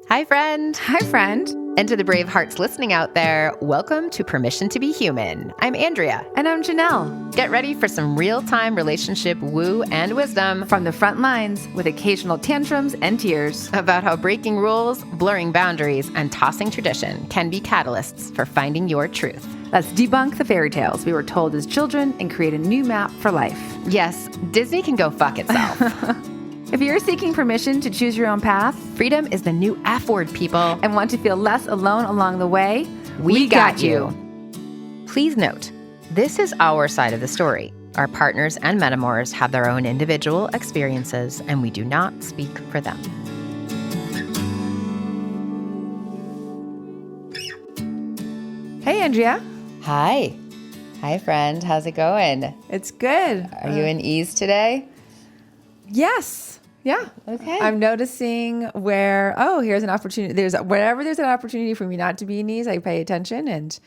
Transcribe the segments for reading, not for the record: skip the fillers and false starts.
Hi, friend. Hi, friend. And to the brave hearts listening out there, welcome to Permission to be Human. I'm Andrea. And I'm Janelle. Get ready for some real-time relationship woo and wisdom from the front lines with occasional tantrums and tears about how breaking rules, blurring boundaries, and tossing tradition can be catalysts for finding your truth. Let's debunk the fairy tales we were told as children and create a new map for life. Yes, Disney can go fuck itself. If you're seeking permission to choose your own path, freedom is the new F word, people, and want to feel less alone along the way, we got you. Please note, this is our side of the story. Our partners and metamors have their own individual experiences, and we do not speak for them. Hey, Andrea. Hi. Hi, friend. How's it going? It's good. Are you in ease today? Yes. Yeah. Okay. I'm noticing where, here's an opportunity. Wherever there's an opportunity for me not to be in ease, I pay attention. And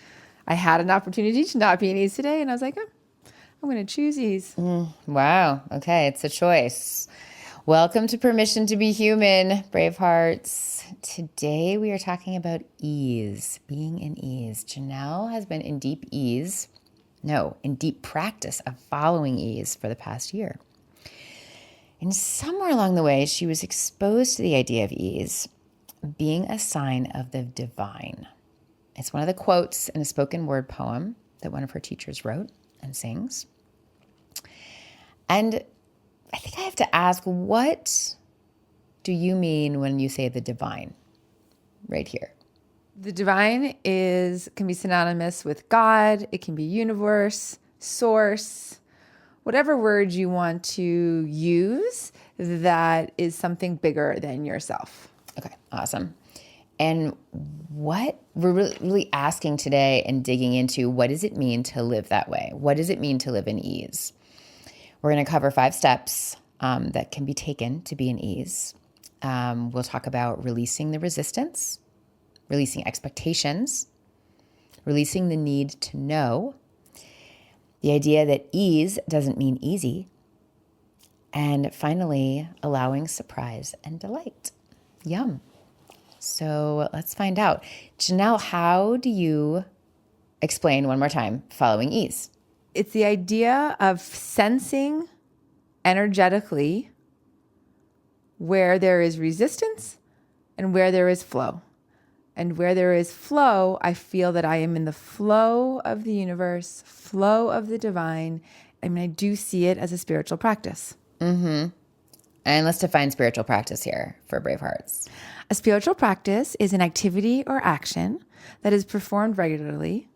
I had an opportunity to not be in ease today. And I was like, I'm going to choose ease. Wow. Okay. It's a choice. Welcome to Permission to be Human, brave hearts. Today we are talking about ease, being in ease. Janelle has been in deep practice of following ease for the past year. And somewhere along the way, she was exposed to the idea of ease being a sign of the divine. It's one of the quotes in a spoken word poem that one of her teachers wrote and sings. And I think I have to ask, what do you mean when you say the divine right here? The divine can be synonymous with God. It can be universe, source, whatever word you want to use that is something bigger than yourself. Okay, awesome. And what we're really asking today and digging into, what does it mean to live that way? What does it mean to live in ease? We're going to cover 5 steps that can be taken to be in ease. We'll talk about releasing the resistance, releasing expectations, releasing the need to know, the idea that ease doesn't mean easy, and finally, allowing surprise and delight. Yum. So let's find out. Janelle, how do you explain one more time following ease? It's the idea of sensing energetically where there is resistance and where there is flow. And where there is flow, I feel that I am in the flow of the universe, flow of the divine. I mean, I do see it as a spiritual practice. Mm-hmm. And let's define spiritual practice here for brave hearts. A spiritual practice is an activity or action that is performed regularly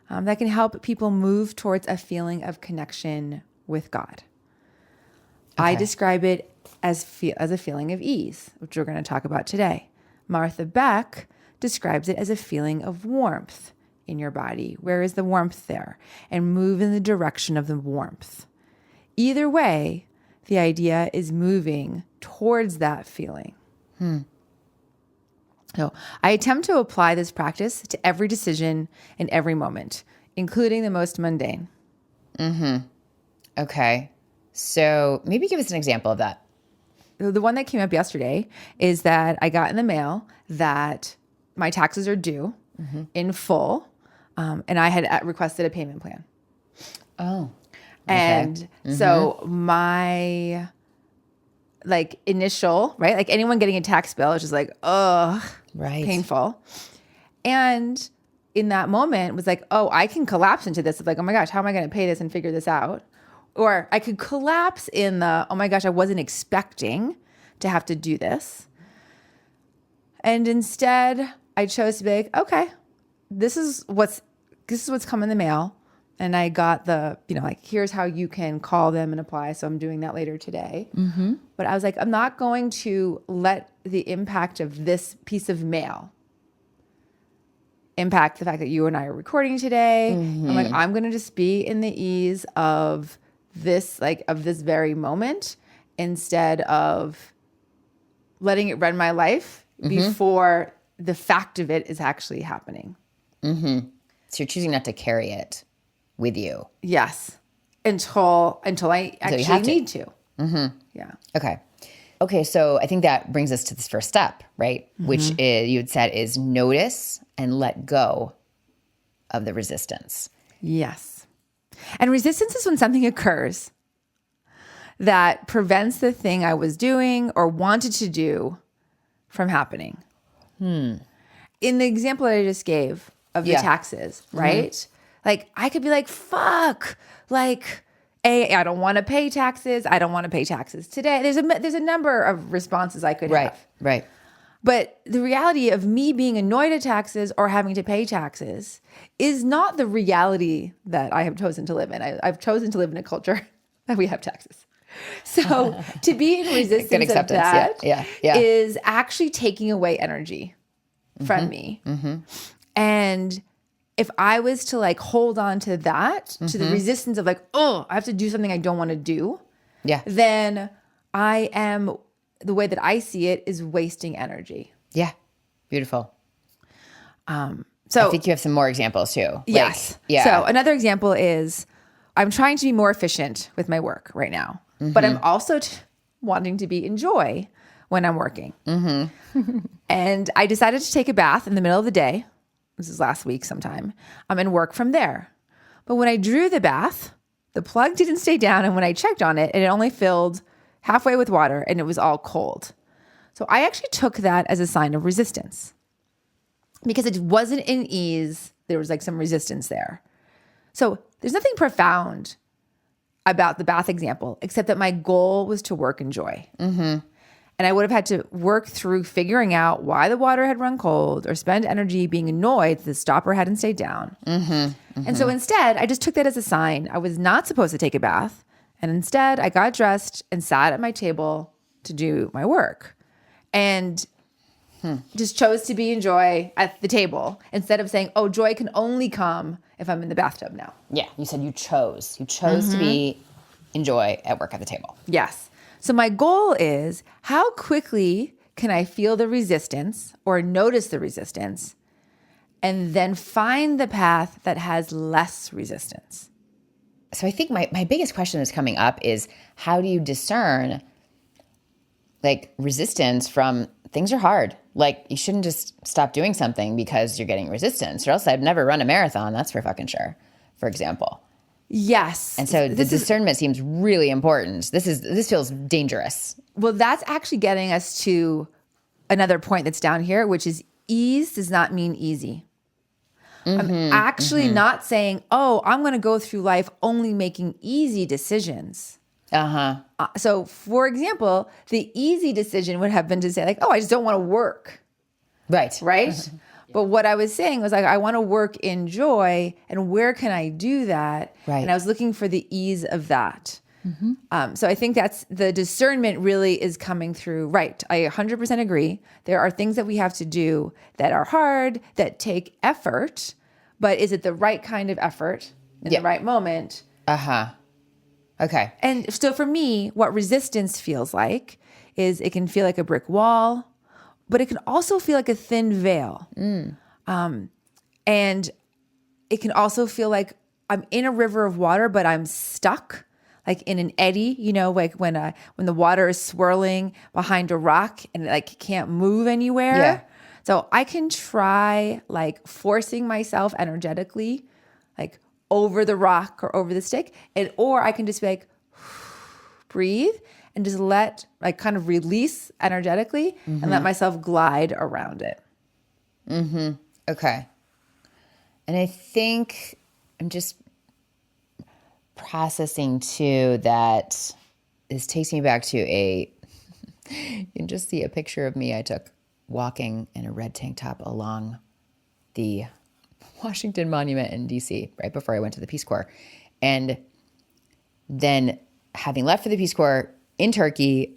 that can help people move towards a feeling of connection with God. Okay. I describe it as a feeling of ease, which we're going to talk about today. Beck describes it as a feeling of warmth in your body. Where is the warmth there? And move in the direction of the warmth. Either way, the idea is moving towards that feeling. So I attempt to apply this practice to every decision and every moment, including the most mundane. Mm-hmm. Okay. So maybe give us an example of that. The one that came up yesterday is that I got in the mail that my taxes are due in full, and I had requested a payment plan. Oh. Okay. And so my initial, right? Like anyone getting a tax bill is just like, right, painful. And in that moment was like, I can collapse into this. Of like, oh my gosh, how am I going to pay this and figure this out? Or I could collapse in the, oh my gosh, I wasn't expecting to have to do this. And instead I chose to be like, okay, this is what's come in the mail. And I got the, here's how you can call them and apply. So I'm doing that later today. Mm-hmm. But I was like, I'm not going to let the impact of this piece of mail impact the fact that you and I are recording today. Mm-hmm. I'm like, I'm going to just be in the ease of this, of this very moment, instead of letting it run my life before the fact of it is actually happening. Mm-hmm. So you're choosing not to carry it with you. Yes. Until I actually need to. Mm-hmm. Yeah. Okay. Okay, so I think that brings us to this first step, right? Which is, you had said is notice and let go of the resistance. Yes. And resistance is when something occurs that prevents the thing I was doing or wanted to do from happening. In the example that I just gave of the taxes, right? Like I could be like, fuck, like I don't want to pay taxes. I don't want to pay taxes today. There's a number of responses I could have. Right. But the reality of me being annoyed at taxes or having to pay taxes is not the reality that I have chosen to live in. I've chosen to live in a culture that we have taxes. So to be in resistance of that is actually taking away energy from me. And if I was to like hold on to that, to the resistance of like, oh, I have to do something I don't want to do, then I am, the way that I see it, is wasting energy. Yeah. Beautiful. So I think you have some more examples too. Yes. So another example is I'm trying to be more efficient with my work right now, but I'm also wanting to be in joy when I'm working. And I decided to take a bath in the middle of the day. This is last week sometime. And work from there. But when I drew the bath, the plug didn't stay down. And when I checked on it, it only filled halfway with water and it was all cold. So I actually took that as a sign of resistance because it wasn't in ease. There was like some resistance there. So there's nothing profound about the bath example, except that my goal was to work in joy. And I would have had to work through figuring out why the water had run cold or spend energy being annoyed that the stopper hadn't stayed down. And so instead, I just took that as a sign. I was not supposed to take a bath. And instead, I got dressed and sat at my table to do my work. And just chose to be in joy at the table instead of saying, oh, joy can only come if I'm in the bathtub now. Yeah. You said you chose. You chose to be in joy at work at the table. Yes. So my goal is, how quickly can I feel the resistance or notice the resistance and then find the path that has less resistance? So I think my biggest question that's coming up is, how do you discern like resistance from things are hard? Like you shouldn't just stop doing something because you're getting resistance, or else I'd never run a marathon. That's for fucking sure, for example. Yes. And so the discernment seems really important. This feels dangerous. Well, that's actually getting us to another point that's down here, which is ease does not mean easy. I'm actually not saying, oh, I'm going to go through life only making easy decisions. So for example, the easy decision would have been to say like, oh, I just don't want to work. Right. But what I was saying was like, I want to work in joy, and where can I do that? Right. And I was looking for the ease of that. So I think that's the discernment really is coming through. Right. I 100% agree. There are things that we have to do that are hard, that take effort, but is it the right kind of effort in the right moment? Okay. And so for me, what resistance feels like is it can feel like a brick wall, but it can also feel like a thin veil. And it can also feel like I'm in a river of water, but I'm stuck, like in an eddy, you know, like when the water is swirling behind a rock and like can't move anywhere. Yeah. So I can try like forcing myself energetically, like over the rock or over the stick, or I can just be like, breathe and just let, like, kind of release energetically and let myself glide around it. Okay. And I think I'm just processing too that this takes me back to you can just see a picture of me I took walking in a red tank top along the Washington Monument in DC right before I went to the Peace Corps. And then having left for the Peace Corps in Turkey,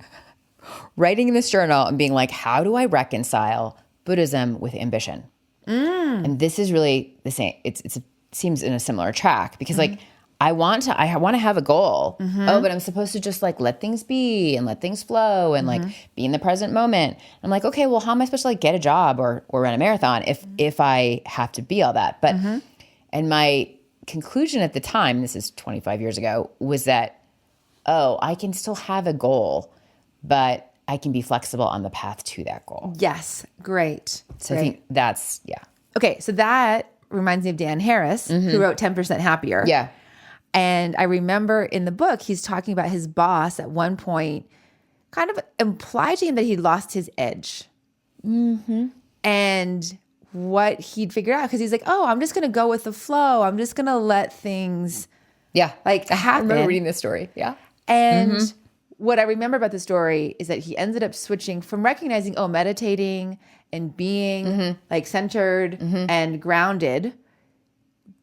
writing in this journal and being like, how do I reconcile Buddhism with ambition? And this is really the same. It seems in a similar track because like I want to have a goal. Oh, but I'm supposed to just like let things be and let things flow and like be in the present moment. I'm like, okay, well, how am I supposed to like get a job or run a marathon if I have to be all that? But and my conclusion at the time, this is 25 years ago, was that, oh, I can still have a goal, but I can be flexible on the path to that goal. Yes. Great. So Great. I think that's, Okay. So that reminds me of Dan Harris, who wrote 10% Happier. Yeah. And I remember in the book, he's talking about his boss at one point kind of implied to him that he lost his edge. And what he'd figured out, because he's like, oh, I'm just going to go with the flow. I'm just going to let things like happen. I remember reading this story. Yeah. And what I remember about the story is that he ended up switching from recognizing, meditating and being like centered and grounded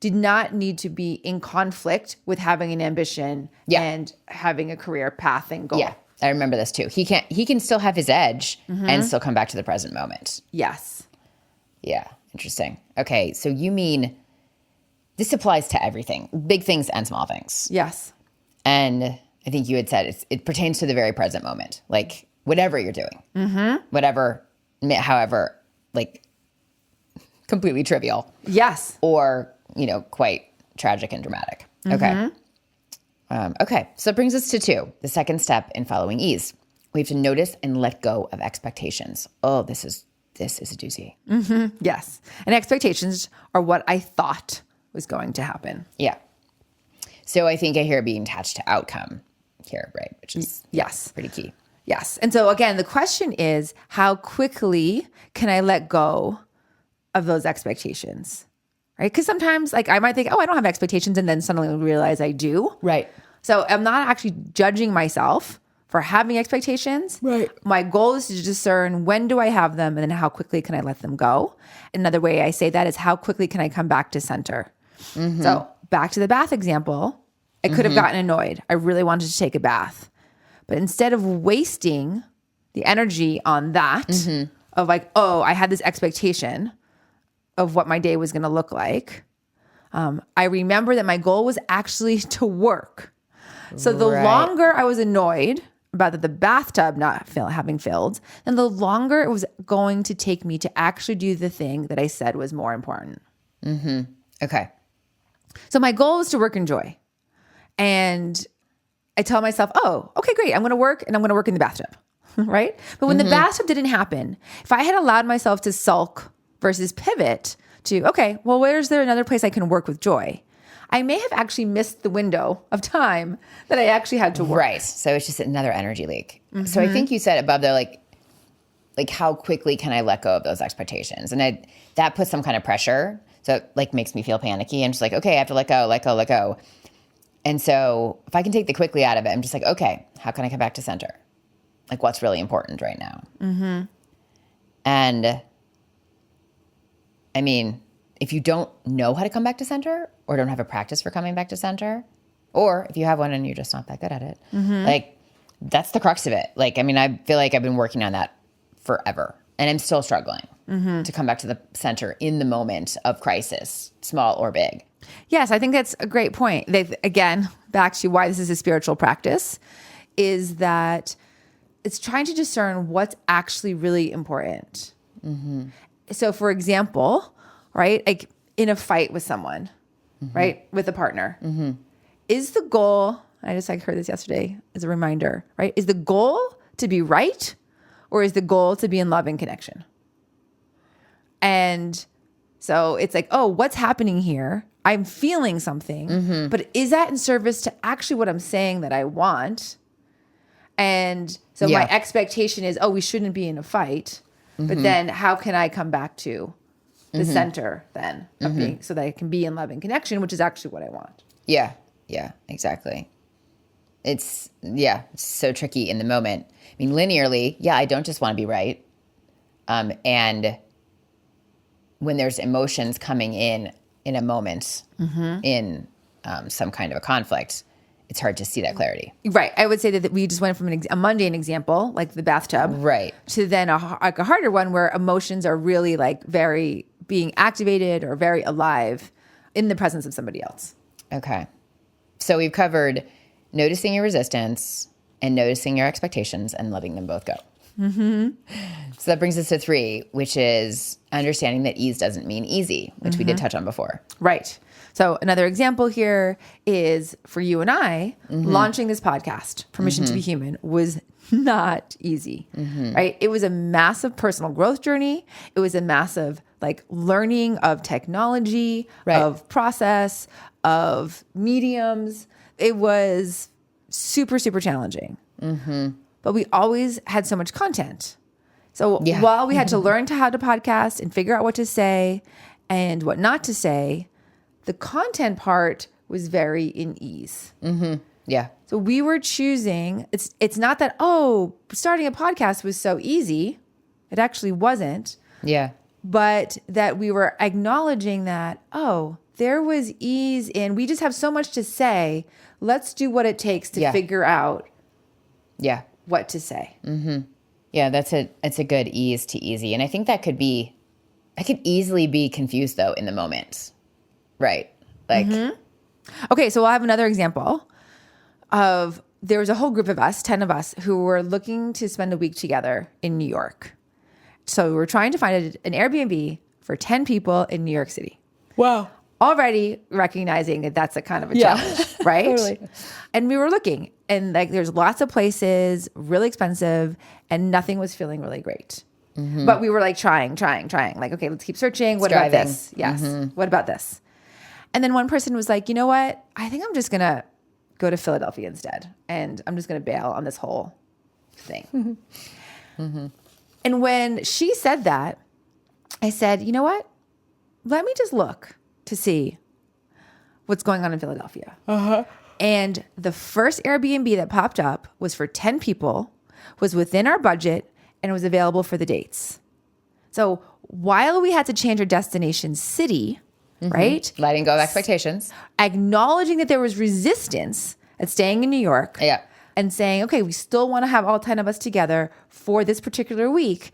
did not need to be in conflict with having an ambition and having a career path and goal. Yeah. I remember this too. He can still have his edge and still come back to the present moment. Yes. Yeah. Interesting. Okay. So you mean this applies to everything, big things and small things. Yes. And I think you had said it pertains to the very present moment, like whatever you're doing, whatever, however, like completely trivial. Yes. Or, quite tragic and dramatic. Okay. Okay. So it brings us to 2, the second step in following ease. We have to notice and let go of expectations. Oh, this is a doozy. Yes. And expectations are what I thought was going to happen. Yeah. So I think I hear being attached to outcome here, right? Which is pretty key. Yes. And so again, the question is, how quickly can I let go of those expectations? Right? Because sometimes like I might think, I don't have expectations, and then suddenly realize I do. Right. So I'm not actually judging myself for having expectations. Right. My goal is to discern when do I have them, and then how quickly can I let them go? Another way I say that is how quickly can I come back to center? So back to the bath example, I could have gotten annoyed. I really wanted to take a bath. But instead of wasting the energy on that of like, I had this expectation of what my day was going to look like, I remember that my goal was actually to work. So the longer I was annoyed about the bathtub not having filled, then the longer it was going to take me to actually do the thing that I said was more important. Okay. So my goal was to work in joy. And I tell myself, okay, great. I'm going to work, and I'm going to work in the bathtub. Right? But when the bathtub didn't happen, if I had allowed myself to sulk versus pivot to, okay, well, where's there another place I can work with joy? I may have actually missed the window of time that I actually had to work. Right. So it's just another energy leak. So I think you said above there, like how quickly can I let go of those expectations? And that puts some kind of pressure. So it like makes me feel panicky and just like, okay, I have to let go. And so if I can take the quickly out of it, I'm just like, okay, how can I come back to center? Like what's really important right now? And I mean, if you don't know how to come back to center or don't have a practice for coming back to center, or if you have one and you're just not that good at it, like that's the crux of it. Like, I mean, I feel like I've been working on that forever and I'm still struggling to come back to the center in the moment of crisis, small or big. Yes, I think that's a great point. Again, back to why this is a spiritual practice, is that it's trying to discern what's actually really important. So for example, right, like in a fight with someone, right, with a partner, is the goal, I just heard this yesterday as a reminder, right, is the goal to be right, or is the goal to be in love and connection? And so it's like, what's happening here? I'm feeling something, but is that in service to actually what I'm saying that I want? And so my expectation is, we shouldn't be in a fight. But then how can I come back to the center then of being, so that I can be in love and connection, which is actually what I want. Yeah, exactly. It's so tricky in the moment. I mean, linearly, I don't just want to be right. And when there's emotions coming in a moment, in some kind of a conflict, it's hard to see that clarity. Right. I would say that we just went from a mundane example, like the bathtub, right, to then a harder one where emotions are really like very being activated or very alive in the presence of somebody else. Okay. So we've covered noticing your resistance and noticing your expectations and letting them both go. So that brings us to 3, which is understanding that ease doesn't mean easy, which we did touch on before. Right. So another example here is for you and I, launching this podcast, Permission to Be Human, was not easy, right? It was a massive personal growth journey. It was a massive like learning of technology, of process, of mediums. It was super, super challenging. But we always had so much content. So while we had to learn how to podcast and figure out what to say and what not to say, the content part was very in ease. Yeah. So we were choosing, it's not that, oh, starting a podcast was so easy. It actually wasn't. Yeah. But that we were acknowledging that, oh, there was ease in, we just have so much to say. Let's do what it takes to figure out what to say. Yeah, it's a good ease to easy. And I think that could easily be confused though in the moment. Right. Like, okay, so we'll have another example of, there was a whole group of us, 10 of us, who were looking to spend a week together in New York. So we were trying to find an Airbnb for 10 people in New York City. wow. Already recognizing that that's a kind of a challenge, right? Totally. And we were looking, and like there's lots of places, really expensive, and nothing was feeling really great. But we were like trying. Like, okay, let's keep searching. What about this? Yes. What about this? And then one person was like, you know what? I think I'm just going to go to Philadelphia instead. And I'm just going to bail on this whole thing. And when she said that, I said, you know what? Let me just look to see what's going on in Philadelphia. And the first Airbnb that popped up was for 10 people, was within our budget, and it was available for the dates. So while we had to change our destination city, right? Letting go of expectations. Acknowledging that there was resistance at staying in New York. Yeah. And saying, okay, we still want to have all 10 of us together for this particular week.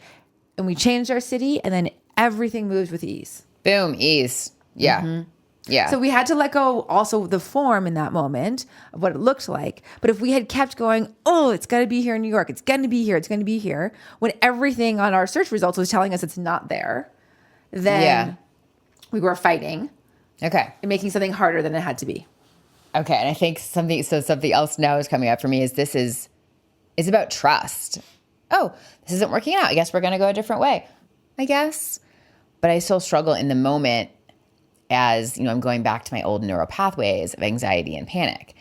And we changed our city, and then everything moved with ease. Boom, ease. Yeah. Yeah. So we had to let go also the form in that moment of what it looked like. But if we had kept going, oh, it's got to be here in New York. It's going to be here. It's going to be here. When everything on our search results was telling us it's not there, then we were fighting. Okay. And making something harder than it had to be. Okay. And I think something else now is coming up for me is about trust. Oh, this isn't working out. I guess we're going to go a different way. I guess. But I still struggle in the moment as, I'm going back to my old neural pathways of anxiety and panic.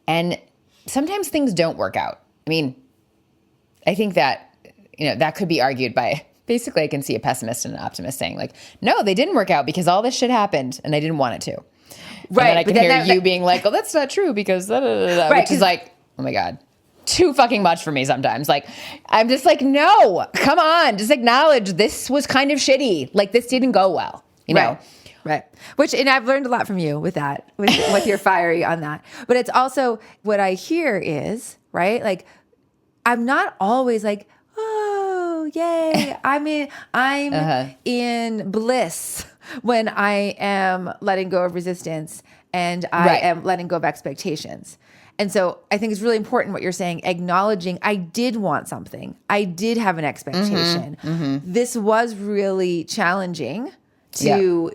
And sometimes things don't work out. I mean, I think that, that could be argued by, basically I can see a pessimist and an optimist saying like, no, they didn't work out because all this shit happened and I didn't want it to. Right. And then I can hear you being like, oh, that's not true because which is like, oh my God, too fucking much for me sometimes. Like, I'm just like, no, come on, just acknowledge this was kind of shitty. Like this didn't go well, know? Right. And I've learned a lot from you with that, with your fiery on that. But it's also what I hear is, right? Like, I'm not always like, oh, yay. I mean, I'm in bliss when I am letting go of resistance and I am letting go of expectations. And so I think it's really important what you're saying, acknowledging I did want something. I did have an expectation. This was really challenging to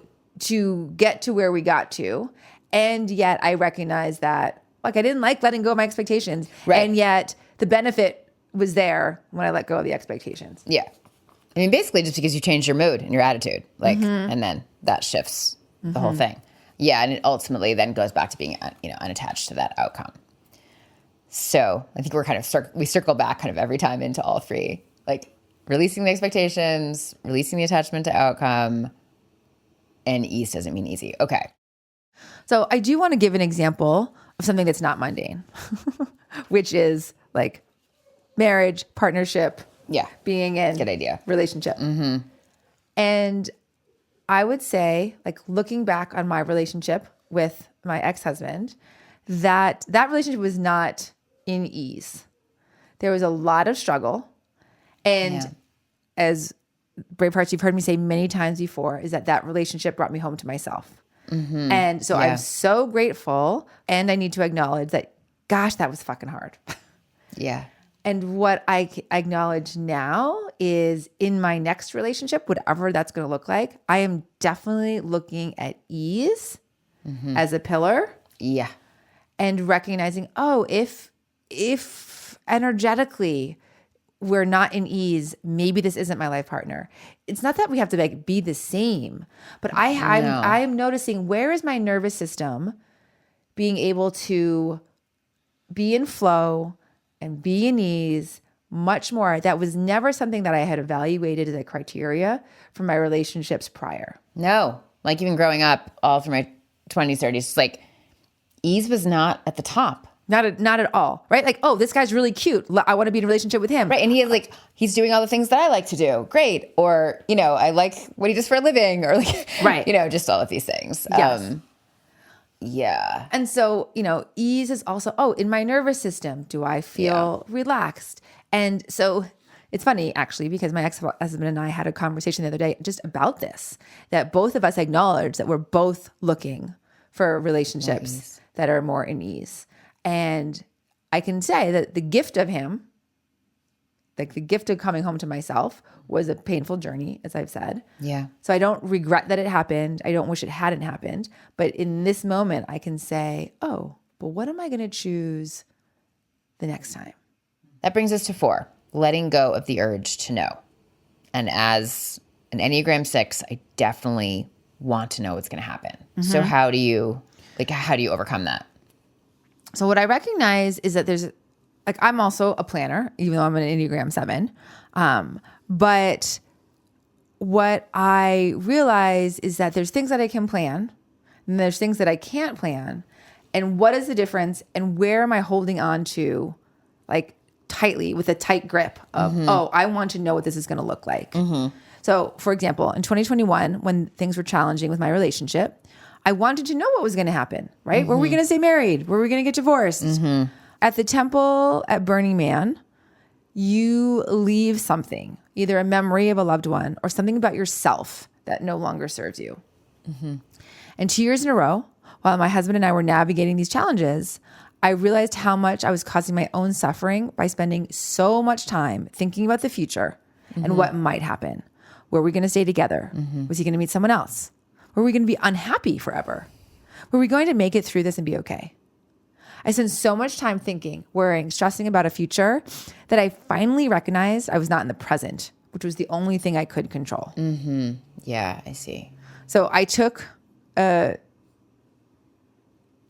get to where we got to. And yet I recognize that like I didn't like letting go of my expectations. And yet the benefit was there when I let go of the expectations. Yeah. I mean, basically just because you changed your mood and your attitude, like, and then that shifts the whole thing. Yeah. And it ultimately then goes back to being, unattached to that outcome. So I think we're kind of, we circle back kind of every time into all three, like releasing the expectations, releasing the attachment to outcome, and ease doesn't mean easy. Okay. So I do want to give an example of something that's not mundane, which is like marriage, partnership, being in good idea relationship. And I would say, like looking back on my relationship with my ex-husband, that relationship was not in ease. There was a lot of struggle. And as Bravehearts, you've heard me say many times before, is that relationship brought me home to myself. And so I'm so grateful. And I need to acknowledge that, gosh, that was fucking hard. And what I acknowledge now is in my next relationship, whatever that's going to look like, I am definitely looking at ease as a pillar. And recognizing, oh, if if energetically we're not in ease, maybe this isn't my life partner. It's not that we have to like be the same, but I'm noticing, where is my nervous system being able to be in flow and be in ease much more. That was never something that I had evaluated as a criteria for my relationships prior. No, like even growing up all through my 20s, 30s, like ease was not at the top. Not at all, right? Like, oh, this guy's really cute. I want to be in a relationship with him. Right. And he's doing all the things that I like to do. Great. Or, I like what he does for a living, or like, right. Just all of these things. Yes. Yeah. And so, ease is also, in my nervous system, do I feel relaxed? And so it's funny, actually, because my ex-husband and I had a conversation the other day just about this, that both of us acknowledge that we're both looking for relationships that are more in ease. And I can say that the gift of him, like the gift of coming home to myself, was a painful journey, as I've said. Yeah. So I don't regret that it happened. I don't wish it hadn't happened. But in this moment, I can say, oh, but what am I going to choose the next time? That brings us to 4, letting go of the urge to know. And as an Enneagram 6, I definitely want to know what's going to happen. Mm-hmm. So how do you overcome that? So what I recognize is that there's, like, I'm also a planner, even though I'm an Enneagram 7. But what I realize is that there's things that I can plan, and there's things that I can't plan. And what is the difference? And where am I holding on to, like, tightly with a tight grip of, I want to know what this is going to look like. Mm-hmm. So, for example, in 2021, when things were challenging with my relationship, I wanted to know what was going to happen, right? Mm-hmm. Were we going to stay married? Were we going to get divorced? Mm-hmm. At the temple at Burning Man, you leave something, either a memory of a loved one or something about yourself that no longer serves you. Mm-hmm. And 2 years in a row, while my husband and I were navigating these challenges, I realized how much I was causing my own suffering by spending so much time thinking about the future and what might happen. Were we going to stay together? Was he going to meet someone else? Were we going to be unhappy forever? Were we going to make it through this and be okay? I spent so much time thinking, worrying, stressing about a future that I finally recognized I was not in the present, which was the only thing I could control. Mm-hmm. Yeah, I see. So I took a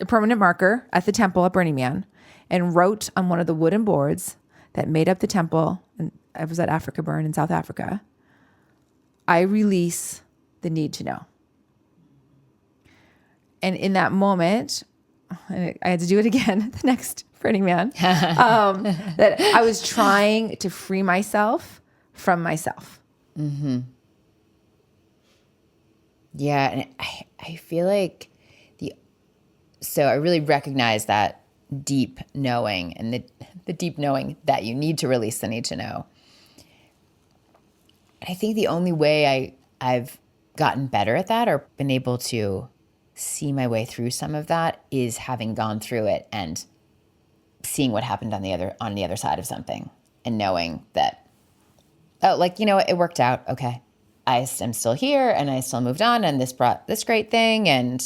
permanent marker at the temple at Burning Man and wrote on one of the wooden boards that made up the temple, and I was at Africa Burn in South Africa, I release the need to know. And in that moment, I had to do it again the next Burning Man, that I was trying to free myself from myself. Mm-hmm. Yeah, and I feel like so I really recognize that deep knowing, and the deep knowing that you need to release the need to know. And I think the only way I've gotten better at that, or been able to see my way through some of that, is having gone through it and seeing what happened on the other side of something, and knowing that, it worked out. Okay. I am still here, and I still moved on, and this brought this great thing. And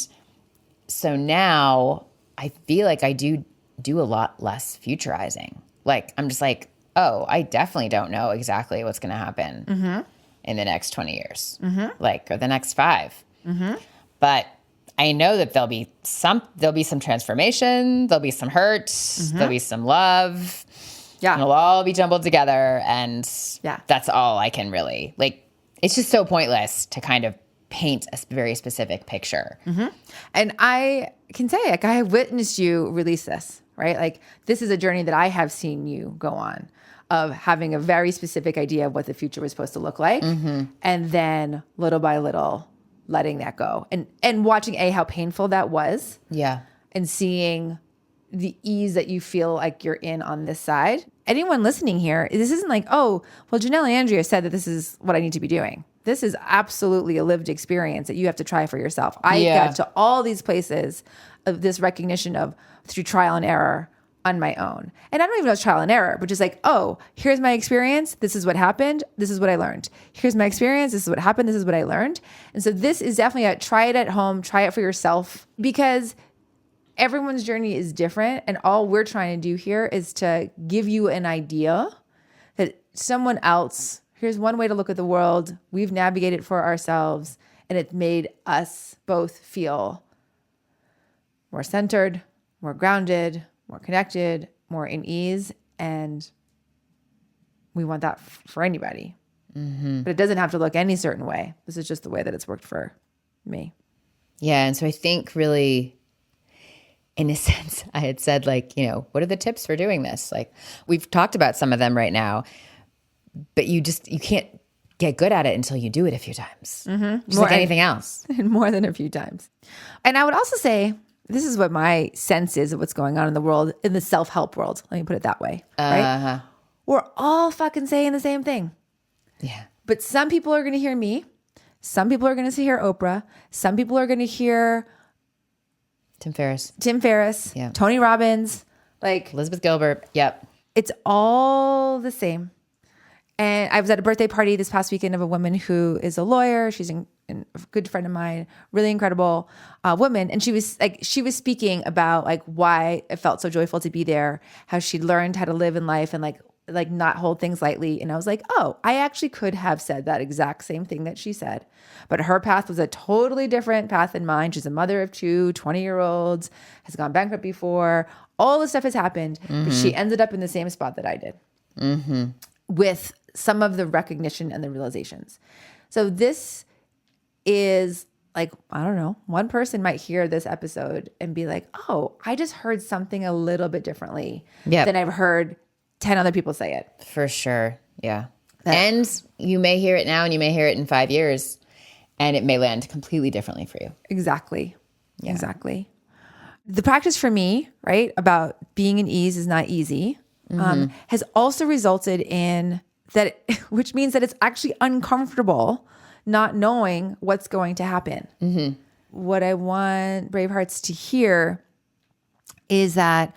so now I feel like I do a lot less futurizing. Like, I'm just like, oh, I definitely don't know exactly what's going to happen in the next 20 years, or the next 5. But I know that there'll be some transformation, there'll be some hurt, there'll be some love. Yeah. And it'll all be jumbled together. And that's all I can really, it's just so pointless to kind of paint a very specific picture. And I can say, I have witnessed you release this, right? Like, this is a journey that I have seen you go on, of having a very specific idea of what the future was supposed to look like. And then little by little, letting that go, and watching how painful that was. Yeah. And seeing the ease that you feel like you're in on this side. Anyone listening here, this isn't like, oh, well, Janelle and Andrea said that this is what I need to be doing. This is absolutely a lived experience that you have to try for yourself. I got to all these places of this recognition of through trial and error on my own. And I don't even know it's trial and error, but just like, oh, here's my experience. This is what happened. This is what I learned. Here's my experience. This is what happened. This is what I learned. And so this is definitely try it at home, try it for yourself, because everyone's journey is different. And all we're trying to do here is to give you an idea that someone else, here's one way to look at the world. We've navigated for ourselves, and it's made us both feel more centered, more grounded, more connected, more in ease. And we want that for anybody. But it doesn't have to look any certain way. This is just the way that it's worked for me. Yeah. And so I think really, in a sense, I had said, like, you know, what are the tips for doing this? Like, we've talked about some of them right now, but you can't get good at it until you do it a few times. Just like anything else. And more than a few times. And I would also say, this is what my sense is of what's going on in the world, in the self-help world. Let me put it that way. Right? We're all fucking saying the same thing. Yeah. But some people are going to hear me. Some people are going to hear Oprah. Some people are going to hear Tim Ferriss. Yeah. Tony Robbins. Like Elizabeth Gilbert. Yep. It's all the same. And I was at a birthday party this past weekend of a woman who is a lawyer. She's a good friend of mine, really incredible woman. And she was speaking about like why it felt so joyful to be there, how she learned how to live in life and like not hold things lightly. And I was like, oh, I actually could have said that exact same thing that she said. But her path was a totally different path than mine. She's a mother of two, 20-year-olds, has gone bankrupt before. All this stuff has happened, but she ended up in the same spot that I did with some of the recognition and the realizations. So this is like, I don't know, one person might hear this episode and be like, oh, I just heard something a little bit differently than I've heard 10 other people say it. For sure. Yeah. And you may hear it now and you may hear it in 5 years and it may land completely differently for you. Exactly. Yeah. Exactly. The practice for me, right, about being in ease is not easy, has also resulted in that, which means that it's actually uncomfortable not knowing what's going to happen. What I want Brave Hearts to hear is that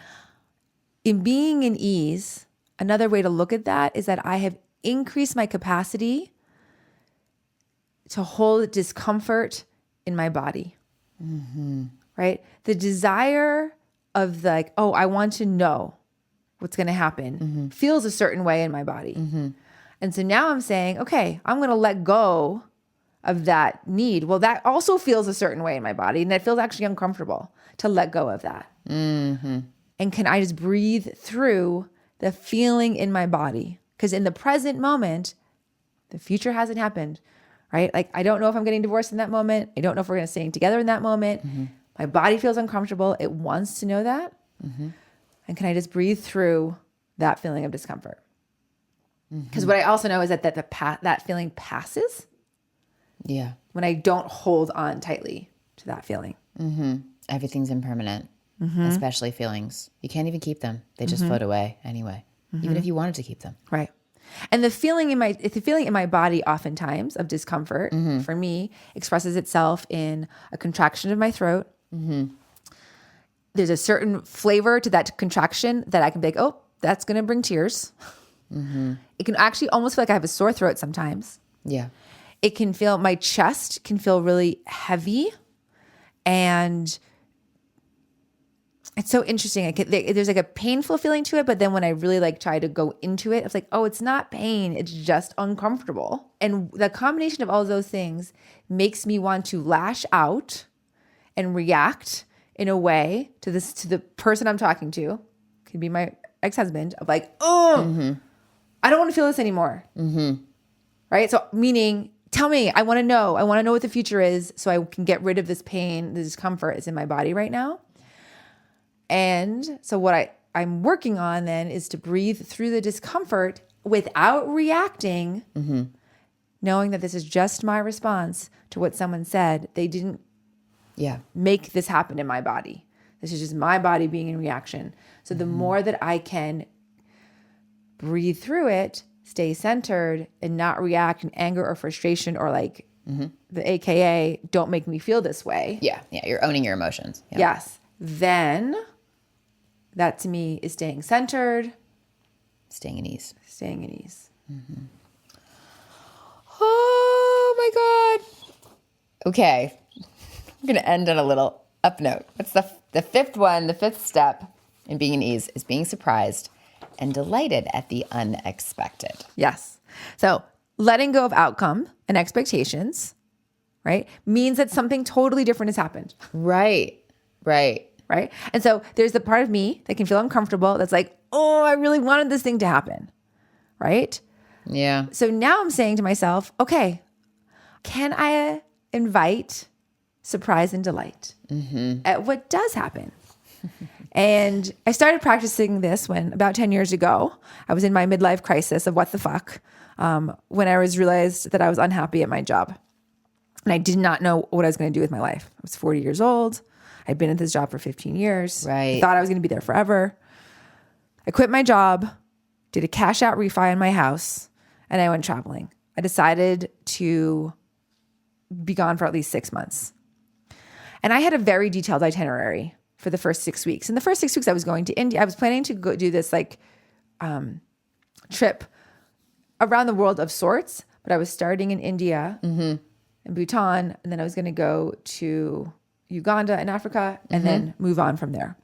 in being in ease, another way to look at that is that I have increased my capacity to hold discomfort in my body, right? The desire of like, oh, I want to know what's going to happen feels a certain way in my body. And so now I'm saying, okay, I'm going to let go of that need. Well, that also feels a certain way in my body. And that feels actually uncomfortable to let go of that. And can I just breathe through the feeling in my body? Because in the present moment, the future hasn't happened, right? Like, I don't know if I'm getting divorced in that moment. I don't know if we're going to stay together in that moment. My body feels uncomfortable. It wants to know that. And can I just breathe through that feeling of discomfort? Because what I also know is that that feeling passes. Yeah. When I don't hold on tightly to that feeling. Everything's impermanent, especially feelings. You can't even keep them. They just float away anyway, even if you wanted to keep them. Right. And the feeling in my body oftentimes of discomfort for me expresses itself in a contraction of my throat. There's a certain flavor to that contraction that I can be like, oh, that's going to bring tears. It can actually almost feel like I have a sore throat sometimes. Yeah. It can feel, my chest can feel really heavy, and it's so interesting. There's like a painful feeling to it, but then when I really like try to go into it, it's like, oh, it's not pain. It's just uncomfortable. And the combination of all of those things makes me want to lash out and react in a way to the person I'm talking to. Could be my ex-husband, of like, oh, I don't want to feel this anymore. Right? So meaning, tell me, I want to know what the future is so I can get rid of this pain, the discomfort is in my body right now. And so what I'm working on then is to breathe through the discomfort without reacting, knowing that this is just my response to what someone said. They didn't make this happen in my body. This is just my body being in reaction. So the more that I can breathe through it, stay centered, and not react in anger or frustration or like the AKA, don't make me feel this way. Yeah. You're owning your emotions. Yeah. Yes. Then that to me is staying centered. Staying in ease. Oh my God. Okay. I'm going to end on a little Up note. What's the fifth one? The fifth step in being an ease is being surprised and delighted at the unexpected. Yes. So letting go of outcome and expectations, right, means that something totally different has happened. Right. Right. And so there's the part of me that can feel uncomfortable. That's like, oh, I really wanted this thing to happen. Right. Yeah. So now I'm saying to myself, okay, can I invite surprise and delight at what does happen? And I started practicing this when about 10 years ago, I was in my midlife crisis of what the fuck, when I realized that I was unhappy at my job. And I did not know what I was going to do with my life. I was 40 years old. I'd been at this job for 15 years. Right. I thought I was going to be there forever. I quit my job, did a cash out refi on my house, and I went traveling. I decided to be gone for at least 6 months. And I had a very detailed itinerary for the first 6 weeks. In the first 6 weeks, I was going to India. I was planning to go do this trip around the world of sorts, but I was starting in India and Bhutan, and then I was going to go to Uganda and Africa and then move on from there.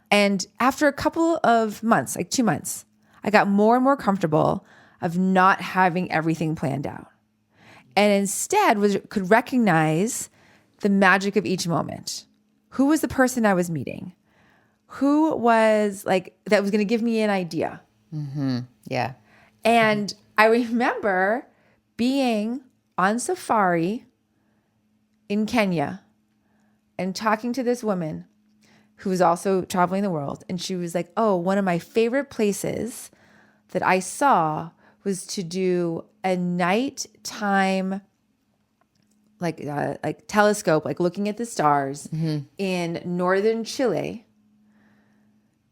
And after a couple of months, like 2 months, I got more and more comfortable of not having everything planned out. And instead could recognize the magic of each moment. Who was the person I was meeting? Who was that was going to give me an idea? Yeah. And I remember being on safari in Kenya and talking to this woman who was also traveling the world. And she was like, oh, one of my favorite places that I saw was to do a nighttime telescope, looking at the stars in northern Chile,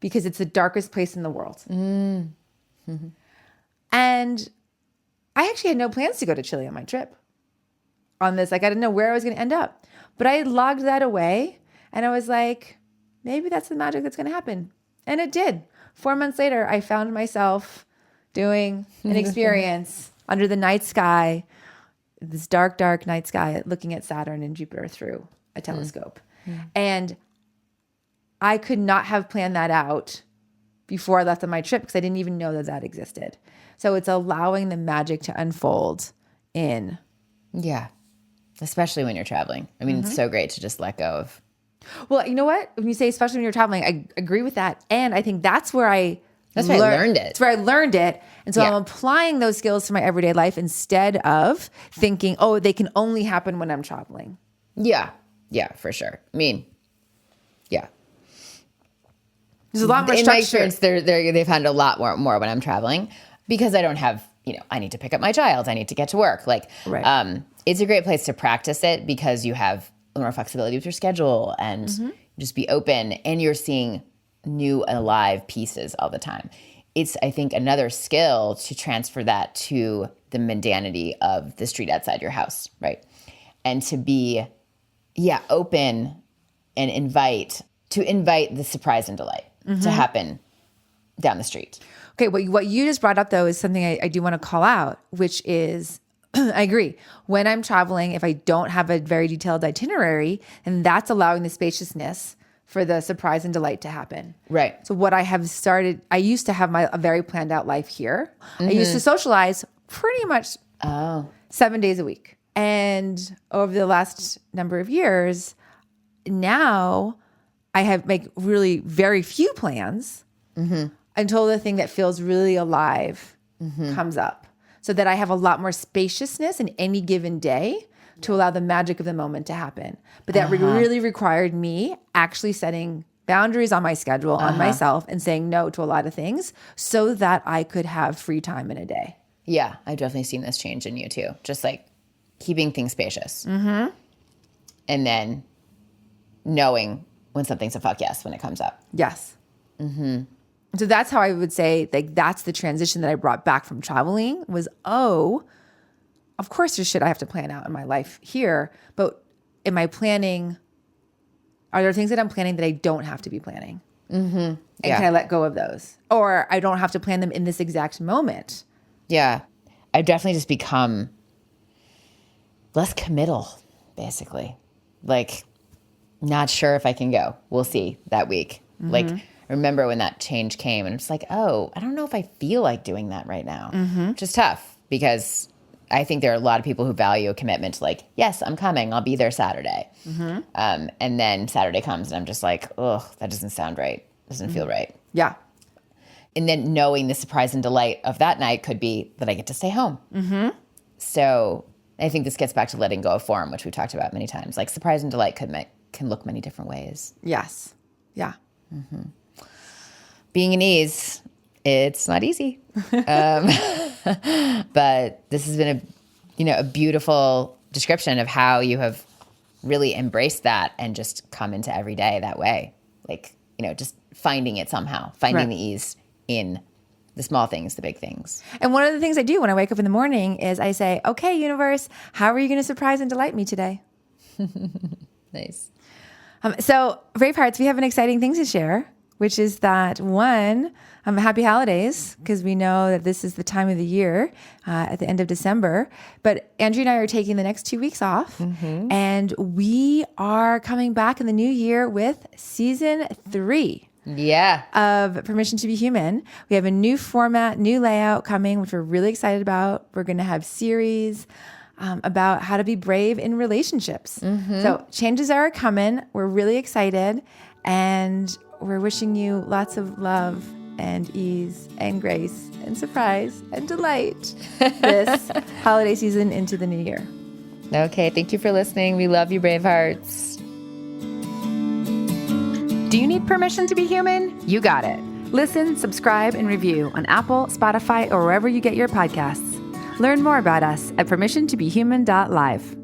because it's the darkest place in the world. And I actually had no plans to go to Chile on my trip on this. I didn't know where I was going to end up, but I logged that away and I was like, maybe that's the magic that's going to happen. And it did. 4 months later, I found myself doing an experience under the night sky, this dark, dark night sky, looking at Saturn and Jupiter through a telescope. And I could not have planned that out before I left on my trip because I didn't even know that existed. So it's allowing the magic to unfold in. Yeah. Especially when you're traveling. I mean, it's so great to just let go of. Well, you know what? When you say especially when you're traveling, I agree with that. And I think that's where I learned it. It's where I learned it. And so I'm applying those skills to my everyday life instead of thinking, oh, they can only happen when I'm traveling. Yeah. Yeah, for sure. I mean, yeah. There's a lot more in structure. my experience, they've had a lot more when I'm traveling because I don't have, I need to pick up my child. I need to get to work. It's a great place to practice it because you have more flexibility with your schedule and just be open and you're seeing new and alive pieces all the time. It's, I think, another skill to transfer that to the mundanity of the street outside your house, right? And to be, open and invite the surprise and delight to happen down the street. Okay, what you just brought up, though, is something I do want to call out, which is, I agree. When I'm traveling, if I don't have a very detailed itinerary, and that's allowing the spaciousness for the surprise and delight to happen. Right. So what I have started, I used to have a very planned out life here. I used to socialize pretty much 7 days a week. And over the last number of years, now I have really very few plans until the thing that feels really alive comes up. So that I have a lot more spaciousness in any given day to allow the magic of the moment to happen. But that really required me actually setting boundaries on my schedule, on myself, and saying no to a lot of things so that I could have free time in a day. Yeah, I've definitely seen this change in you too. Just keeping things spacious. And then knowing when something's a fuck yes when it comes up. Yes. So that's how I would say, that's the transition that I brought back from traveling was, of course there's shit I have to plan out in my life here, but am I planning, are there things that I'm planning that I don't have to be planning? And can I let go of those? Or I don't have to plan them in this exact moment. Yeah. I've definitely just become less committal, basically. not sure if I can go. We'll see that week. Like, remember when that change came and it's like, oh, I don't know if I feel like doing that right now, which is tough because I think there are a lot of people who value a commitment to like, yes, I'm coming. I'll be there Saturday. And then Saturday comes and I'm just like, oh, that doesn't sound right. Doesn't feel right. Yeah. And then knowing the surprise and delight of that night could be that I get to stay home. So I think this gets back to letting go of form, which we talked about many times. Like surprise and delight can look many different ways. Yes. Yeah. Being an ease, it's not easy. But this has been a beautiful description of how you have really embraced that and just come into every day that way. Like, just finding it somehow, finding the ease in the small things, the big things. And one of the things I do when I wake up in the morning is I say, okay, universe, how are you going to surprise and delight me today? Nice. So Bravehearts, we have an exciting thing to share, which is that one, happy holidays, because we know that this is the time of the year at the end of December. But Andrea and I are taking the next 2 weeks off, and we are coming back in the new year with season 3. Yeah. Of Permission to be Human. We have a new format, new layout coming, which we're really excited about. We're going to have series about how to be brave in relationships. So changes are coming. We're really excited. And we're wishing you lots of love and ease and grace and surprise and delight this holiday season into the new year. Okay. Thank you for listening. We love you, Bravehearts. Do you need permission to be human? You got it. Listen, subscribe, and review on Apple, Spotify, or wherever you get your podcasts. Learn more about us at permissiontobehuman.live.